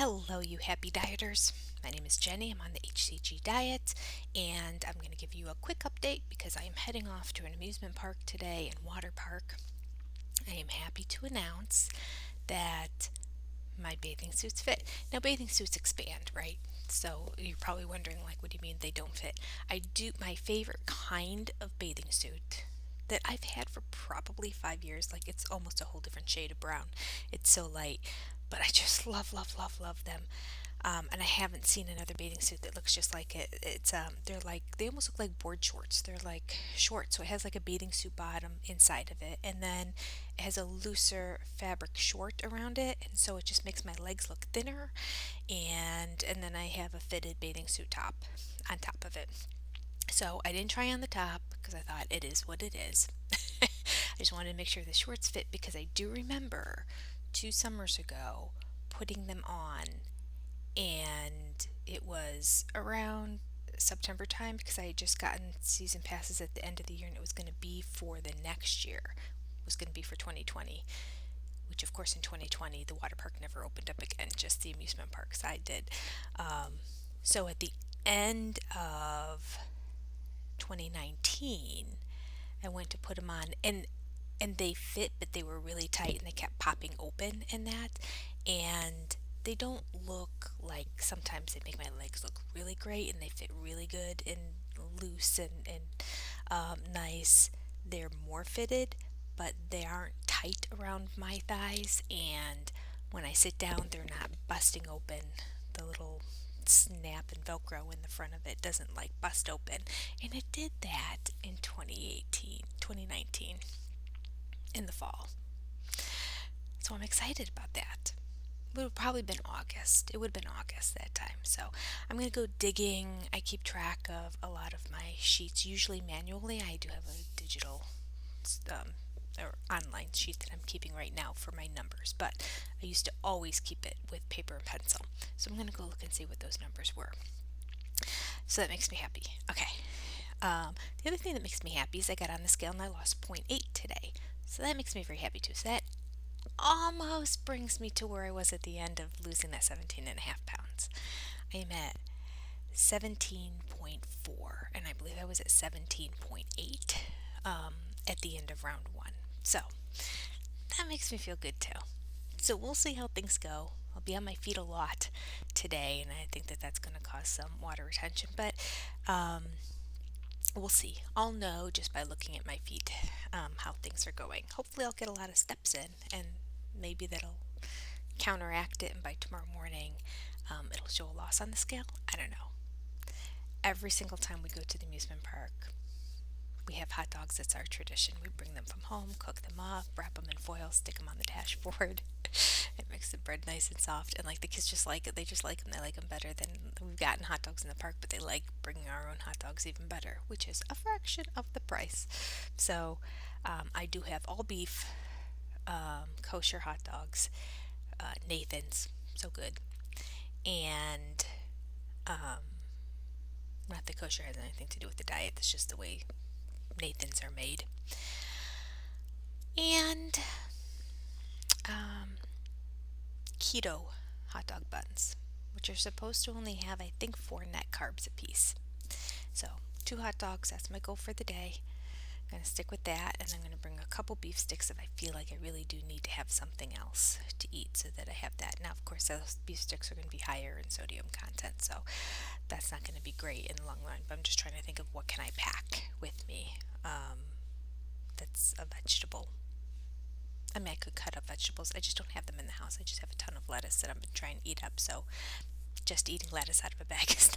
Hello, you happy dieters. My name is Jenny. I'm on the HCG diet, and I'm going to give you a quick update because I am heading off to an amusement park today and water park. I am happy to announce that my bathing suits fit. Now, bathing suits expand, right? So you're probably wondering, like, what do you mean they don't fit? I do. My favorite kind of bathing suit that I've had for probably 5 years, like it's almost a whole different shade of brown. It's so light, but I just love, love, love, love them. And I haven't seen another bathing suit that looks just like it. They're like, they almost look like board shorts. They're like shorts, so it has like a bathing suit bottom inside of it, and then it has a looser fabric short around it, and so it just makes my legs look thinner. And then I have a fitted bathing suit top on top of it. So I didn't try on the top because I thought it is what it is. I just wanted to make sure the shorts fit because I do remember 2 summers ago putting them on, and it was around September time because I had just gotten season passes at the end of the year, and it was going to be for the next year. It was going to be for 2020, which of course in 2020 the water park never opened up again, just the amusement park side did. So at the end of 2019, I went to put them on, and they fit, but they were really tight and they kept popping open and that. And they don't look like, sometimes they make my legs look really great and they fit really good and loose and nice. They're more fitted, but they aren't tight around my thighs. And when I sit down, they're not busting open. The little snap and velcro in the front of it doesn't like bust open, and it did that in 2019 in the fall. So I'm excited about that. It would have probably been August. It would have been August that time. So I'm going to go digging. I keep track of a lot of my sheets, usually manually. I do have a digital um, or online sheet that I'm keeping right now for my numbers, but I used to always keep it with paper and pencil. So I'm going to go look and see what those numbers were. So that makes me happy. Okay. The other thing that makes me happy is I got on the scale and I lost zero point 0.8 today. So that makes me very happy too. So that almost brings me to where I was at the end of losing that 17.5 pounds. I am at 17.4, and I believe I was at 17.8 at the end of round one. So that makes me feel good too. So we'll see how things go. I'll be on my feet a lot today, and I think that that's going to cause some water retention, but we'll see. I'll know just by looking at my feet how things are going. Hopefully, I'll get a lot of steps in, and maybe that'll counteract it, and by tomorrow morning, it'll show a loss on the scale. I don't know. Every single time we go to the amusement park, we have hot dogs. It's our tradition. We bring them from home, cook them up, wrap them in foil, stick them on the dashboard. It makes the bread nice and soft, and like the kids just like it. They just like them. They like them better than we've gotten hot dogs in the park, but they like bringing our own hot dogs even better, which is a fraction of the price. So I do have all beef, kosher hot dogs, Nathan's, so good, and not that kosher has anything to do with the diet. It's just the way Nathan's are made. And keto hot dog buns, which are supposed to only have, I think, 4 net carbs apiece. So 2 hot dogs, that's my goal for the day. I'm going to stick with that, and I'm going to bring a couple beef sticks if I feel like I really do need to have something else to eat so that I have that. Now, of course, those beef sticks are going to be higher in sodium content, so that's not going to be great in the long run, but I'm just trying to think of what can I pack with me that's a vegetable. I mean, I could cut up vegetables. I just don't have them in the house. I just have a ton of lettuce that I've been trying to eat up, so just eating lettuce out of a bag is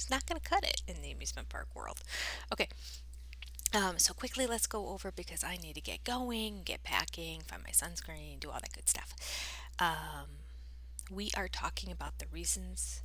not gonna cut it in the amusement park world. Okay, so quickly let's go over because I need to get going, get packing, find my sunscreen, do all that good stuff. We are talking about the reasons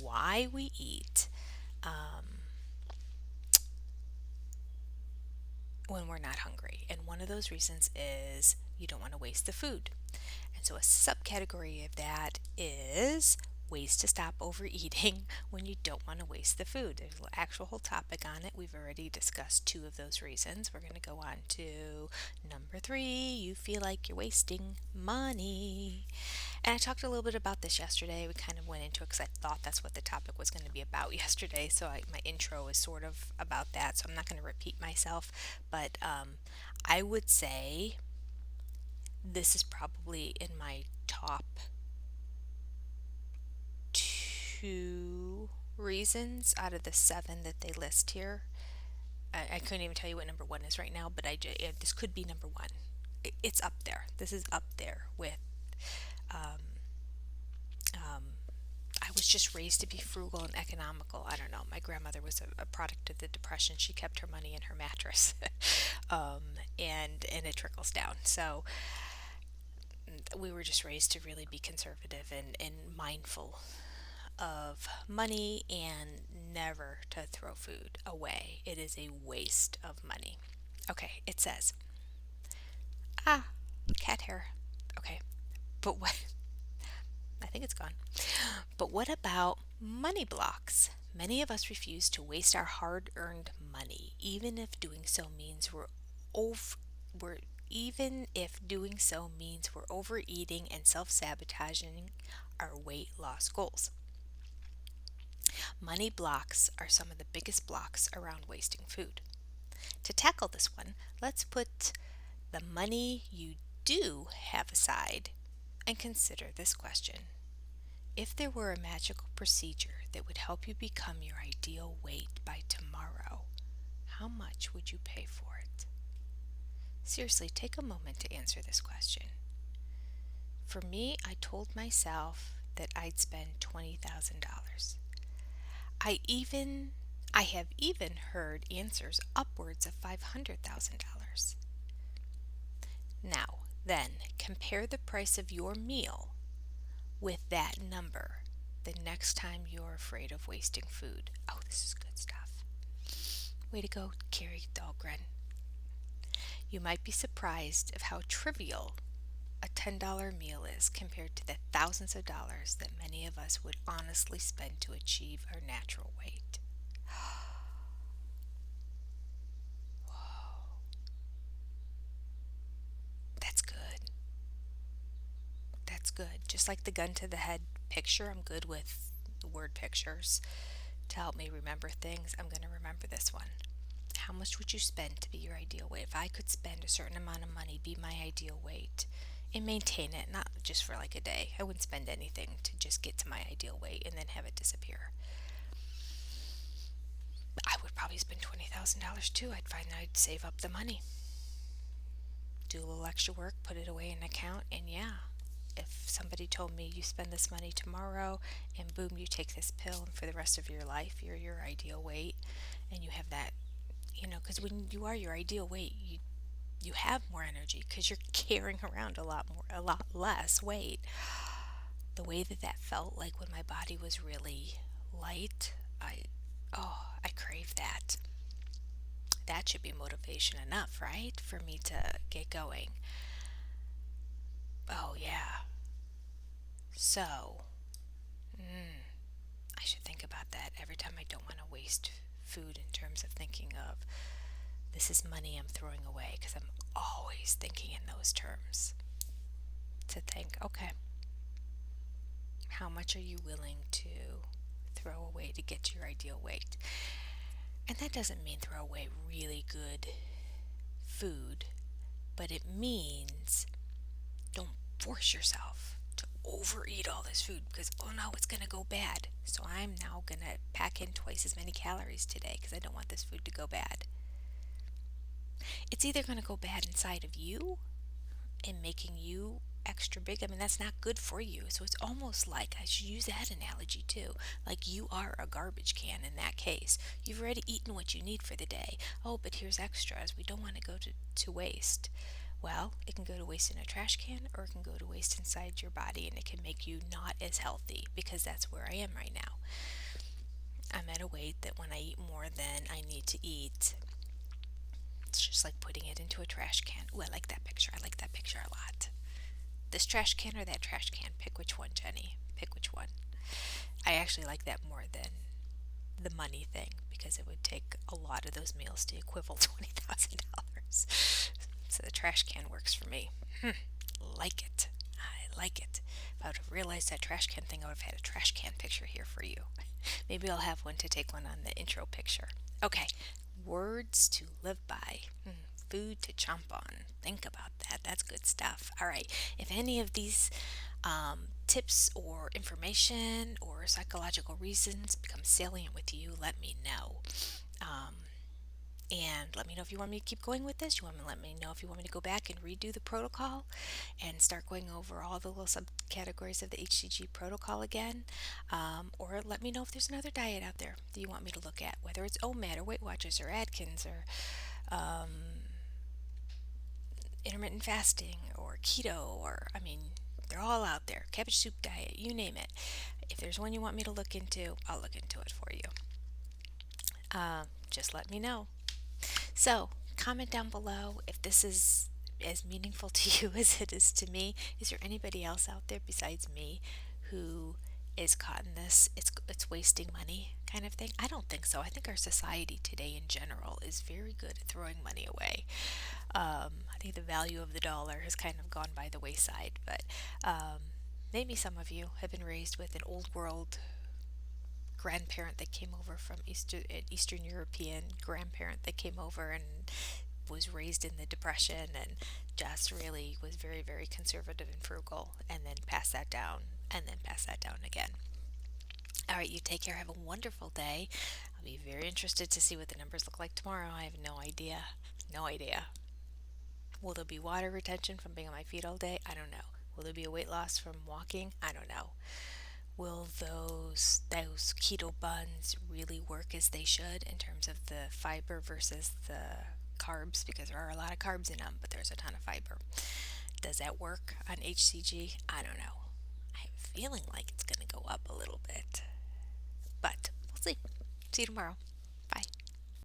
why we eat when we're not hungry. And one of those reasons is you don't want to waste the food. And so a subcategory of that is ways to stop overeating when you don't want to waste the food. There's an actual whole topic on it. We've already discussed two of those reasons. We're going to go on to number three. You feel like you're wasting money. And I talked a little bit about this yesterday. We kind of went into it because I thought that's what the topic was going to be about yesterday. So my intro is sort of about that. So I'm not going to repeat myself. But I would say this is probably in my top two reasons out of the seven that they list here. I couldn't even tell you what number one is right now, but this could be number one. It's up there. This is up there with. Um, um, I was just raised to be frugal and economical. I don't know. My grandmother was a product of the Depression. She kept her money in her mattress, and it trickles down. So we were just raised to really be conservative and mindful of money and never to throw food away. It is a waste of money. Okay, it says, cat hair. Okay, but what? I think it's gone. But what about money blocks? Many of us refuse to waste our hard-earned money, even if doing so means we're even if doing so means we're overeating and self-sabotaging our weight loss goals. Money blocks are some of the biggest blocks around wasting food. To tackle this one, let's put the money you do have aside and consider this question. If there were a magical procedure that would help you become your ideal weight by tomorrow, how much would you pay for it? Seriously, take a moment to answer this question. For me, I told myself that I'd spend $20,000. I have even heard answers upwards of $500,000. Now, then, compare the price of your meal with that number the next time you're afraid of wasting food. Oh, this is good stuff. Way to go, Carrie Dahlgren. You might be surprised of how trivial a $10 meal is compared to the thousands of dollars that many of us would honestly spend to achieve our natural weight. Whoa. That's good. That's good. Just like the gun to the head picture, I'm good with the word pictures to help me remember things. I'm going to remember this one. How much would you spend to be your ideal weight? If I could spend a certain amount of money, be my ideal weight, and maintain it, not just for like a day. I wouldn't spend anything to just get to my ideal weight and then have it disappear. I would probably spend $20,000 too. I'd find that I'd save up the money, do a little extra work, put it away in an account, and yeah, if somebody told me you spend this money tomorrow and boom, you take this pill and for the rest of your life you're your ideal weight, and you have that, because when you are your ideal weight, you have more energy because you're carrying around a lot less weight. The way that felt like when my body was really light, I crave that. That should be motivation enough, right, for me to get going. Oh yeah. So, I should think about that every time I don't want to waste food in terms of thinking of this is money I'm throwing away, because I'm always thinking in those terms. To think, okay, how much are you willing to throw away to get to your ideal weight? And that doesn't mean throw away really good food, but it means don't force yourself to overeat all this food because, oh no, it's going to go bad. So I'm now going to pack in twice as many calories today because I don't want this food to go bad. It's either going to go bad inside of you and making you extra big. I mean, that's not good for you. So it's almost like, I should use that analogy too. Like you are a garbage can in that case. You've already eaten what you need for the day. Oh, but here's extras. We don't want to go to waste. Well, it can go to waste in a trash can or it can go to waste inside your body, and it can make you not as healthy, because that's where I am right now. I'm at a weight that when I eat more than I need to eat, it's just like putting it into a trash can. Ooh, I like that picture. I like that picture a lot. This trash can or that trash can? Pick which one, Jenny. Pick which one. I actually like that more than the money thing because it would take a lot of those meals to equal $20,000. So the trash can works for me. Like it. I like it. If I would have realized that trash can thing, I would have had a trash can picture here for you. Maybe I'll have one to take one on the intro picture. Okay, words to live by. Food to chomp on. Think about that. That's good stuff. All right. If any of these tips or information or psychological reasons become salient with you, let me know. Um, and let me know if you want me to keep going with this. You want to let me know if you want me to go back and redo the protocol and start going over all the little subcategories of the HCG protocol again. Or let me know if there's another diet out there that you want me to look at, whether it's OMAD or Weight Watchers or Atkins or intermittent fasting or keto, or I mean, they're all out there. Cabbage soup diet, you name it. If there's one you want me to look into, I'll look into it for you. Just let me know. So, comment down below if this is as meaningful to you as it is to me. Is there anybody else out there besides me who is caught in this it's wasting money kind of thing? I don't think so. I think our society today in general is very good at throwing money away. I think the value of the dollar has kind of gone by the wayside, but maybe some of you have been raised with an old world grandparent that came over from Eastern European grandparent that came over and was raised in the Depression and just really was very, very conservative and frugal, and then pass that down, and then pass that down again. All right, you take care. Have a wonderful day. I'll be very interested to see what the numbers look like tomorrow. I have no idea. No idea. Will there be water retention from being on my feet all day? I don't know. Will there be a weight loss from walking? I don't know. Will those keto buns really work as they should in terms of the fiber versus the carbs? Because there are a lot of carbs in them, but there's a ton of fiber. Does that work on HCG? I don't know. I'm feeling like it's going to go up a little bit, but we'll see. See you tomorrow.